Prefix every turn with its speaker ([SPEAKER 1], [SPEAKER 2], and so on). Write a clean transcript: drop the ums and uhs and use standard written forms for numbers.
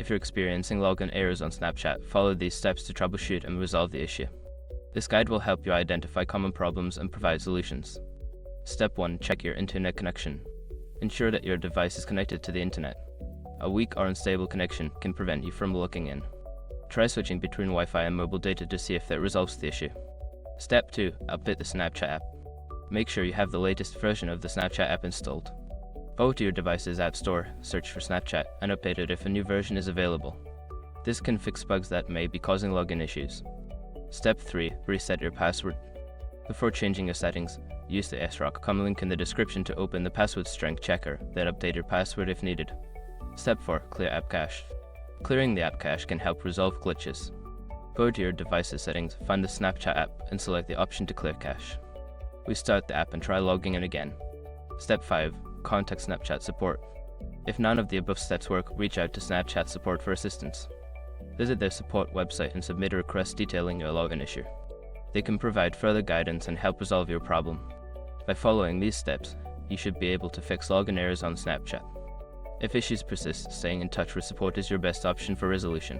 [SPEAKER 1] If you're experiencing login errors on Snapchat, follow these steps to troubleshoot and resolve the issue. This guide will help you identify common problems and provide solutions. Step 1. Check your internet connection. Ensure that your device is connected to the internet. A weak or unstable connection can prevent you from logging in. Try switching between Wi-Fi and mobile data to see if that resolves the issue. Step 2. Update the Snapchat app. Make sure you have the latest version of the Snapchat app installed. Go to your device's App Store, search for Snapchat, and update it if a new version is available. This can fix bugs that may be causing login issues. Step 3. Reset your password. Before changing your settings, use the SRock.com link in the description to open the password strength checker, then update your password if needed. Step 4. Clear app cache. Clearing the app cache can help resolve glitches. Go to your device's settings, find the Snapchat app, and select the option to clear cache. Restart the app and try logging in again. Step 5. Contact Snapchat support. If none of the above steps work, reach out to Snapchat support for assistance. Visit their support website and submit a request detailing your login issue. They can provide further guidance and help resolve your problem. By following these steps, you should be able to fix login errors on Snapchat. If issues persist, staying in touch with support is your best option for resolution.